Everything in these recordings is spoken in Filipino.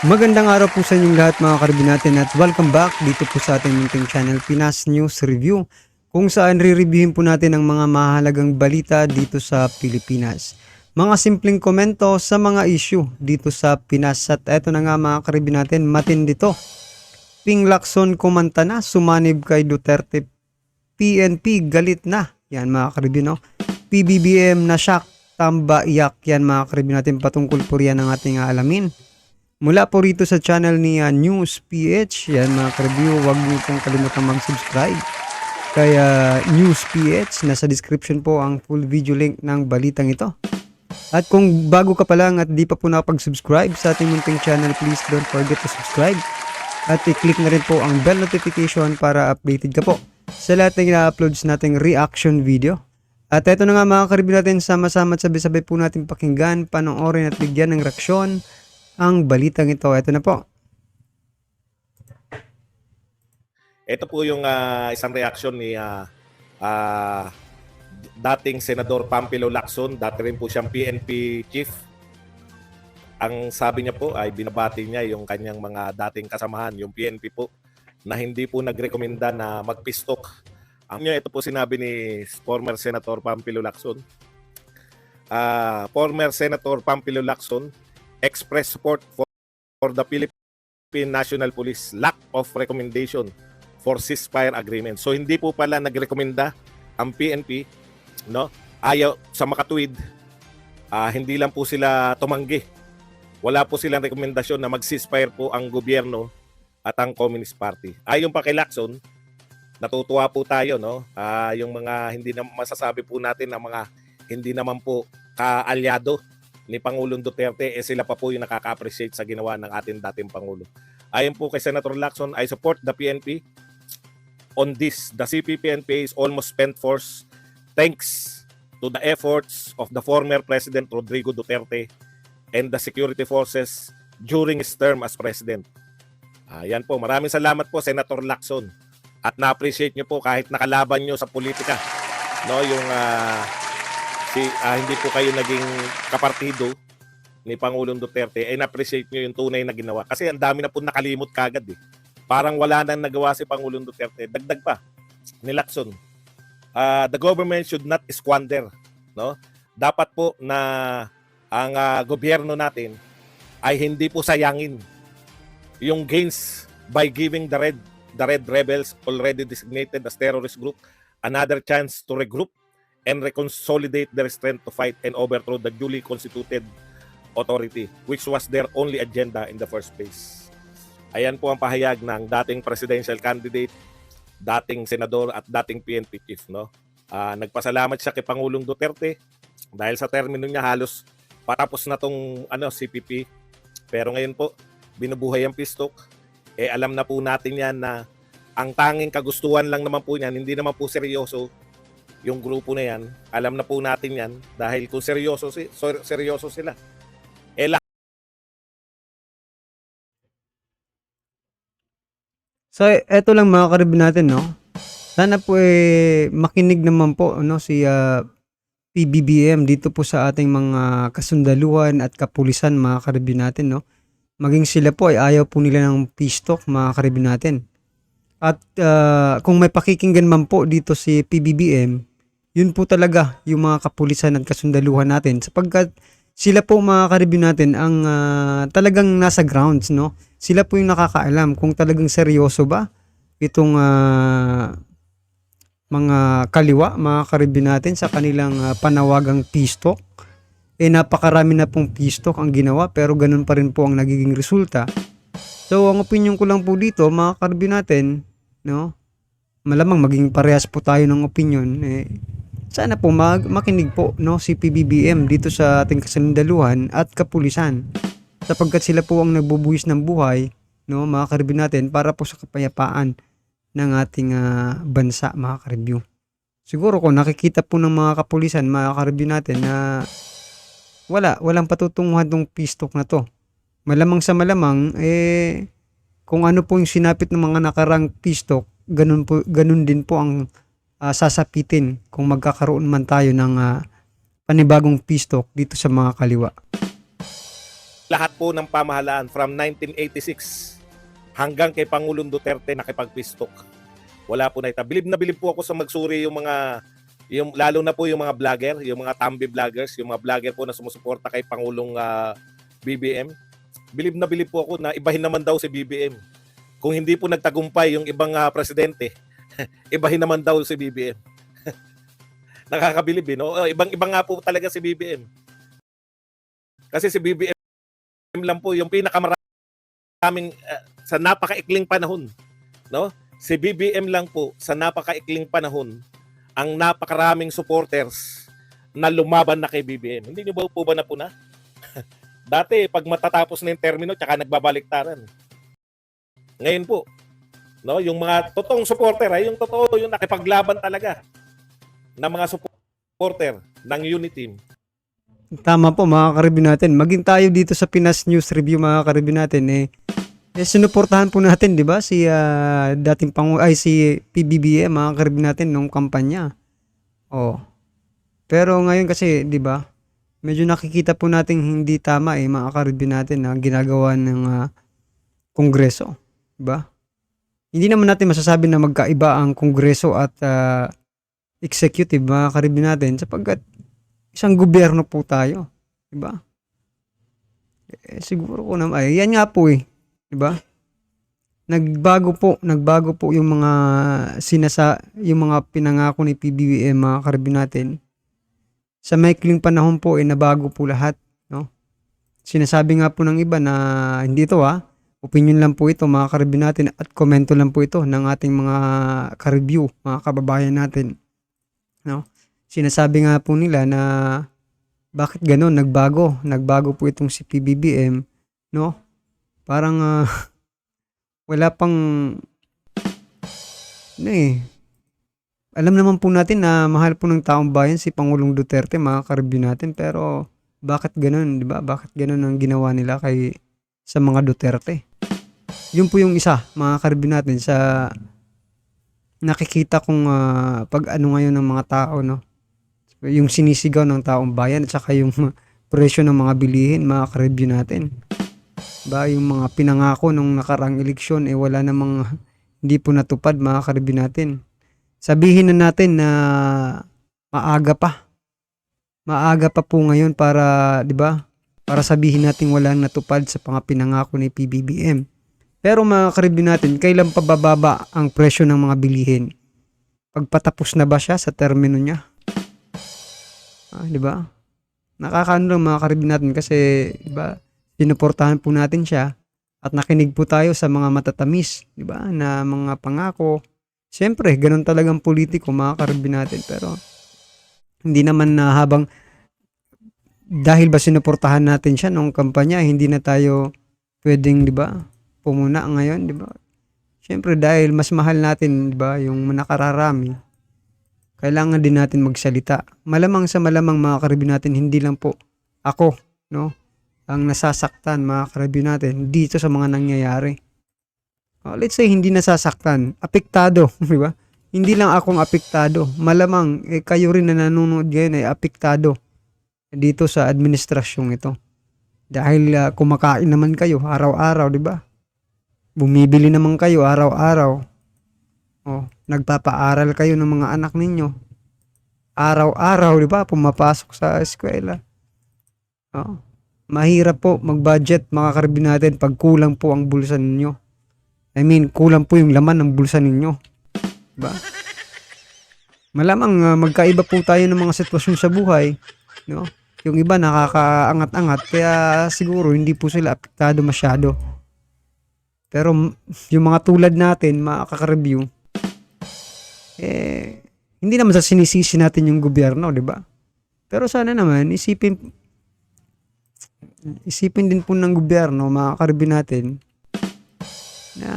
Magandang araw po sa inyong lahat mga karibin natin at welcome back dito po sa ating munting channel Pinas News Review kung saan re-reviewin po natin ang mga mahalagang balita dito sa Pilipinas. Mga simpleng komento sa mga issue dito sa Pinas at eto na nga mga karibin natin, matindi to. Ping Lacson kumanta na, sumanib kay Duterte, PNP galit na. Yan mga karibin no. PBBM na shock, tamba iyak. Yan mga karibin natin, patungkol po riyan ang ating alamin. Mula po rito sa channel ni News PH, yan mga ka-review, huwag niyo pong kalimutang mag-subscribe. Kaya News PH, nasa description po ang full video link ng balitang ito. At kung bago ka pa lang at di pa po nakapag-subscribe sa ating munting channel, please don't forget to subscribe. At i-click na rin po ang bell notification para updated ka po sa lahat ng ina-uploads nating reaction video. At eto na nga mga ka-review natin, sama-sama at sabay-sabay po natin pakinggan, panoorin at bigyan ng reaksyon ang balitang ito. Ito na po. Ito po yung isang reaksyon ni dating Senador Pampilo Lacson, dati rin po siyang PNP chief. Ang sabi niya po ay binabati niya yung kanyang mga dating kasamahan, yung PNP po, na hindi po nagrekomenda na magpistok. Ito po sinabi ni former Senator Pampilo Lacson. Former Senator Pampilo Lacson express support for the Philippine National Police lack of recommendation for ceasefire agreement. So hindi po pala nagrekomenda ang PNP, no? Ayaw sa makatuwid, hindi lang po sila tumanggi. Wala po silang rekomendasyon na mag-ceasefire po ang gobyerno at ang Communist Party. Ayon pa kay Lacson, natutuwa po tayo, no? Yung mga hindi na masasabi po natin na mga hindi naman po kaalyado ni Pangulong Duterte, sila pa po yung nakaka-appreciate sa ginawa ng ating dating Pangulo. Ayon po kay Senator Lacson, I support the PNP on this. The CPP-NPA is almost spent force thanks to the efforts of the former President Rodrigo Duterte and the security forces during his term as President. Yan po, maraming salamat po Senator Lacson at na-appreciate nyo po kahit nakalaban nyo sa politika, no, yung hindi po kayo naging kapartido ni Pangulong Duterte, na-appreciate nyo yung tunay na ginawa. Kasi ang dami na po nakalimot kagad eh. Parang wala nang nagawa si Pangulong Duterte. Dagdag pa ni Lacson. The government should not squander. No? Dapat po na ang gobyerno natin ay hindi po sayangin yung gains by giving the Red Rebels, already designated as terrorist group, another chance to regroup and reconsolidate their strength to fight and overthrow the duly constituted authority, which was their only agenda in the first place. Ayan po ang pahayag ng dating presidential candidate, dating senador at dating PNP chief. No? Nagpasalamat siya kay Pangulong Duterte dahil sa termino niya halos patapos na tong CPP. Pero ngayon po, binubuhay ang pistok. Alam na po natin yan na ang tanging kagustuhan lang naman po niyan, hindi naman po seryoso yung grupo na yan. Alam na po natin yan dahil kung seryoso sila. So eto lang mga karibin natin, no. Sana po makinig naman po no si PBBM dito po sa ating mga kasundaluhan at kapulisan mga karibin natin, no. Maging sila po ay ayaw po nila ng peace talk mga karibin natin. At kung may pakikinggan man po dito si PBBM, yun po talaga yung mga kapulisan at kasundaluhan natin sapagkat sila po mga karibin natin ang talagang nasa grounds, no? Sila po yung nakakaalam kung talagang seryoso ba itong mga kaliwa, mga karibin natin sa kanilang panawagang peace talk. Napakarami na pong peace talk ang ginawa pero ganun pa rin po ang nagiging resulta. So ang opinion ko lang po dito mga karibin natin, no? Malamang maging parehas po tayo ng opinion. Sana po makinig po no si PBBM dito sa ating kasundaluhan at kapulisan sapagkat sila po ang nagbubuhis ng buhay, no, mga karibin natin, para po sa kapayapaan ng ating bansa mga karibyo. Siguro kung nakikita po ng mga kapulisan mga karibin natin na walang patutunguhan tong peace talk na to, malamang sa malamang kung ano po yung sinapit ng mga nakarang peace talk, ganun din po ang sasapitin kung magkakaroon man tayo ng panibagong peace talk dito sa mga kaliwa. lahat po ng pamahalaan from 1986 hanggang kay Pangulong Duterte nakipag-pistok. Wala po na ita. Bilib na bilib po ako sa magsuri yung lalo na po yung mga vlogger, yung mga tambi vloggers, yung mga vlogger po na sumusuporta kay Pangulong BBM. Bilib na bilib po ako na ibahin naman daw si BBM. Kung hindi po nagtagumpay yung ibang presidente, ibahin naman daw si BBM. Nakakabilib no? Ibang-ibang nga po talaga si BBM. Kasi si BBM lang po yung pinakamaraming sa napakaikling panahon, no? Si BBM lang po sa napakaikling panahon ang napakaraming supporters na lumaban na kay BBM. Hindi niyo ba po ba napuna? Dati pag matatapos na yung termino tsaka nagbabaliktaran. Ngayon po, no, yung mga totoong supporter ay yung totoo yung nakipaglaban talaga na mga supporter ng Unity Team. Tama po mga karibin natin. Maging tayo dito sa Pinas News Review mga karibin natin sinuportahan po natin, 'di ba? Si dating si PBBM mga karibin natin nung kampanya. Oh. Pero ngayon kasi, 'di ba? Medyo nakikita po nating hindi tama mga karibin natin na ginagawa ng Kongreso, 'di ba? Hindi naman natin masasabi na magkaiba ang Kongreso at executive mga karibin natin sapagkat isang gobyerno po tayo, 'di ba? Siguro ko naman yan nga po 'di ba? Nagbago po yung mga yung mga pinangako ni PBBM mga karibin natin. Sa maikling panahon po nabago po lahat, no? Sinasabi nga po ng iba na hindi ito opinion lang po ito mga karibin natin at komento lang po ito ng ating mga ka-review, mga kababayan natin, no? Sinasabi nga po nila na bakit gano'n nagbago po itong si PBBM, no? Parang wala pang alam naman po natin na mahal po ng taong bayan si Pangulong Duterte mga ka-review natin, pero bakit gano'n, 'di ba? Bakit gano'n ang ginawa nila sa mga Duterte? Yun po yung isa mga ka-review natin sa nakikita kong pag ngayon ng mga tao, no? Yung sinisigaw ng taong bayan at saka yung presyo ng mga bilihin mga ka-review natin. Ba yung mga pinangako nung nakarang eleksyon wala namang hindi po natupad mga ka-review natin. Sabihin na natin na maaga pa po ngayon para 'di ba? Para sabihin natin walang natupad sa mga pinangako ni PBBM. Pero mga ka-review natin, kailan pa bababa ang presyo ng mga bilihin? Pagpatapos na ba siya sa termino niya? 'Di ba? Nakakaano lang mga ka-review natin kasi 'di ba? Sinuportahan po natin siya at nakinig po tayo sa mga matatamis, 'di ba? Na mga pangako. Siyempre, ganun talagang politiko mga ka-review natin, pero hindi naman na habang dahil ba sinuportahan natin siya nung kampanya, hindi na tayo pwedeng, 'di ba? Pumuna ngayon, 'di ba? Siyempre dahil mas mahal natin, 'di ba, yung nakararami. Kailangan din natin magsalita. Malamang sa malamang mga ka-review natin, hindi lang po ako, no, ang nasasaktan mga ka-review natin dito sa mga nangyayari. Let's say hindi nasasaktan, apektado, di ba? Hindi lang akong apektado. Malamang kayo rin na nanonood ngayon ay apektado dito sa administrasyong ito. Dahil kumakain naman kayo araw-araw, di ba? Bumibili naman kayo araw-araw. Nagpapaaral kayo ng mga anak ninyo. Araw-araw, di ba? Pumapasok sa eskwela. Mahirap po mag-budget mga ka-review natin pag kulang po ang bulsa ninyo. I mean, kulang po yung laman ng bulsa ninyo. Diba? Malamang magkaiba po tayo ng mga sitwasyon sa buhay, no? Yung iba nakakaangat-angat kaya siguro hindi po sila apektado masyado. Pero yung mga tulad natin, mga kaka-review, hindi naman sa sinisisi natin yung gobyerno, di ba? Pero sana naman isipin din po ng gobyerno, mga ka-review natin, na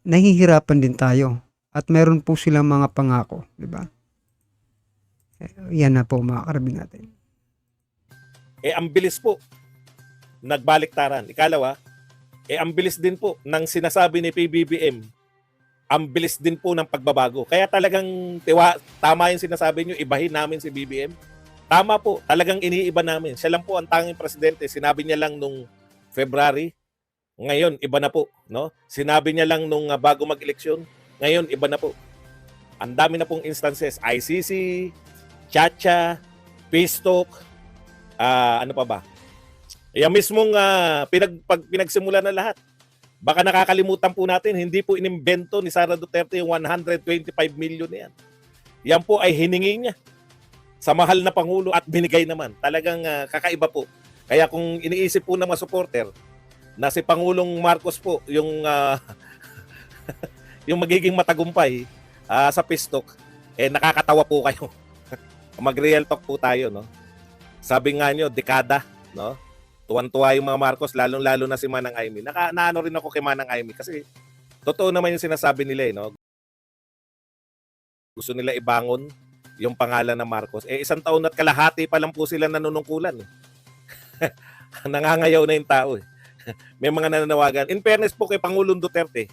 nahihirapan din tayo at meron po silang mga pangako, di ba? Yan na po mga ka-review natin. Ang bilis po nagbaliktaran. Ikalawa, ang bilis din po ng sinasabi ni PBBM. Ang bilis din po ng pagbabago. Kaya talagang tama yung sinasabi nyo, ibahin namin si BBM. Tama po, talagang iniiba namin. Siya lang po ang tanging presidente. Sinabi niya lang nung February. Ngayon, iba na po. No? Sinabi niya lang nung bago mag-eleksyon, ngayon, iba na po. Ang dami na pong instances. ICC, Chacha, Peace Talk, ano pa ba? Yung mismong pinagsimula na lahat. Baka nakakalimutan po natin, hindi po inimbento ni Sara Duterte yung 125 million na yan. Yan po ay hiningi niya sa mahal na Pangulo at binigay naman. Talagang kakaiba po. Kaya kung iniisip po ng mga supporter na si Pangulong Marcos po yung yung magiging matagumpay sa Peace Talk, nakakatawa po kayo. Mag-real talk po tayo, no? Sabi nga nyo, dekada, no? Tuwan-tuwa yung mga Marcos, lalong-lalo na si Manang Aimee. Naano rin ako kay Manang Aimee kasi totoo naman yung sinasabi nila, no? Gusto nila ibangon yung pangalan ng Marcos. 1 taon at kalahati pa lang po sila nanunungkulan. Nangangayaw na yung tao. May mga nananawagan. In fairness po kay Pangulong Duterte,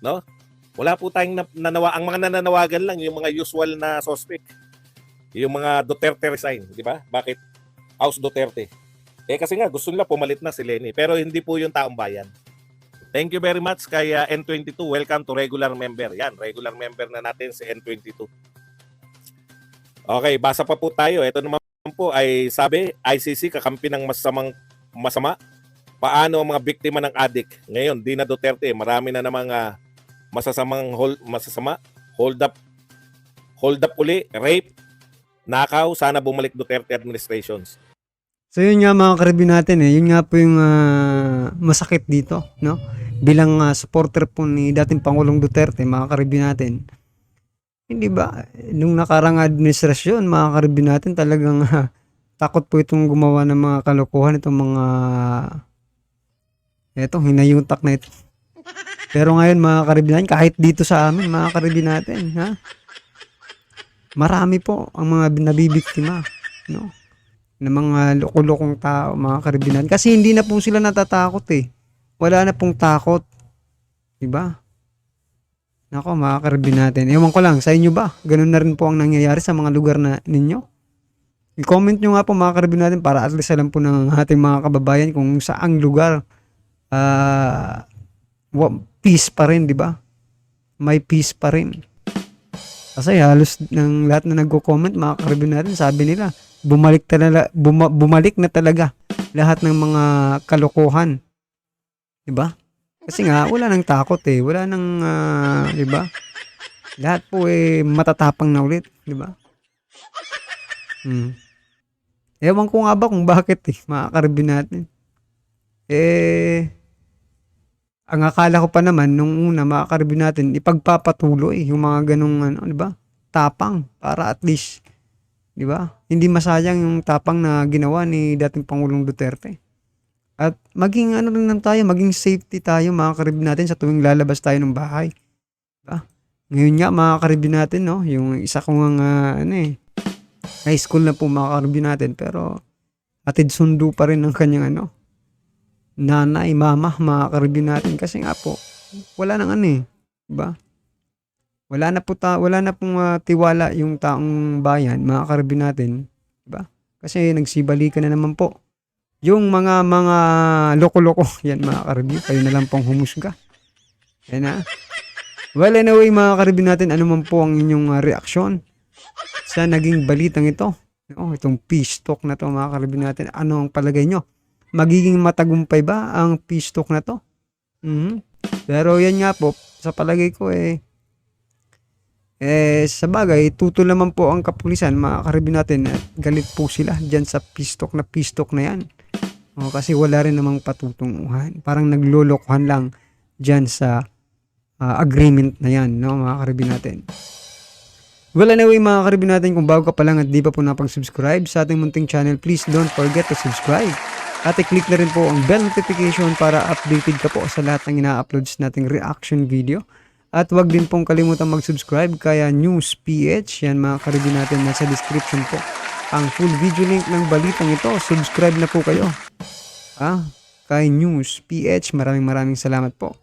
no? Wala po tayong ang mga nananawagan lang yung mga usual na suspect. Yung mga Duterte resign, di ba? Bakit? House Duterte. Kasi nga gusto nila pumalit na si Leni, pero hindi po yung taong bayan. Thank you very much kay N22. Welcome to regular member. Yan, regular member na natin si N22. Okay, basa pa po tayo. Ito naman po ay sabi, ICC kakampi ng masama. Paano ang mga biktima ng addict? Ngayon, Dina Duterte, marami na namang masasama, hold up uli, rape, nakaw, sana bumalik Duterte administrations. So yun nga mga karibin natin yun nga po yung masakit dito, no? Bilang supporter po ni dating Pangulong Duterte, mga karibin natin. Hindi ba, nung nakarang administrasyon, mga karibin natin, talagang takot po itong gumawa ng mga kalokohan, itong mga hinayutak na ito. Pero ngayon mga karibin natin, kahit dito sa amin, mga karibin natin, marami po ang mga nabibiktima, no? Ng mga loko-lokong tao, mga karibinan. Kasi hindi na po sila natatakot Wala na pong takot. Diba? Nako, mga karibin natin. Ewan ko lang, sa inyo ba? Ganun na rin po ang nangyayari sa mga lugar na ninyo? I-comment nyo nga po mga karibin natin para at least alam po ng ating mga kababayan kung saang lugar peace pa rin, diba? May peace pa rin. Kasi halos ng lahat na nagko-comment, mga karibin natin, sabi nila, bumalik na talaga lahat ng mga kalokohan. 'Di ba? Kasi nga wala nang takot wala nang 'di ba? Lahat po matatapang na ulit, 'di ba? Ewan ko nga ba kung bakit mga karibin natin. Ang akala ko pa naman nung una, mga karibin natin, ipagpapatuloy yung mga ganung 'di ba? Tapang para at least, 'di ba? Hindi masayang yung tapang na ginawa ni dating Pangulong Duterte. At maging rin lang tayo, maging safety tayo mga karibin natin sa tuwing lalabas tayo ng bahay. 'Di ba? Ngayon nga mga karibin natin, no, yung isa kong high school na po mga karibin natin, pero atid sundo pa rin ng kanyang nanay, mama, mga karibin natin kasi nga po wala nang 'di ba? Wala na pong tiwala yung taong bayan, mga karibin natin, 'di ba? Kasi nagsibalikan na naman po yung mga loko-loko. Yan mga karibin, kayo na lang pong humusga. Yan na. Well, anyway mga karibin natin, ano man po ang inyong reaksyon sa naging balitang ito? Itong peace talk na to mga karibin natin, ano ang palagay nyo? Magiging matagumpay ba ang peace talk na to? Pero yan nga po, sa palagay ko sa bagay, tutol naman po ang kapulisan, mga karibin natin, at galit po sila dyan sa peace talk na yan. Kasi wala rin namang patutunguhan. Parang naglolokohan lang dyan sa agreement na yan, no, mga karibin natin. Well, anyway, mga karibin natin, kung bago ka pa lang at di pa po napag-subscribe sa ating munting channel, please don't forget to subscribe. At i-click na rin po ang bell notification para updated ka po sa lahat ng ina-uploads nating reaction video. At wag din pong kalimutan mag-subscribe kaya News PH. Yan mga karibin natin, nasa description po ang full video link ng balitang ito. Subscribe na po kayo kay News PH. Maraming salamat po.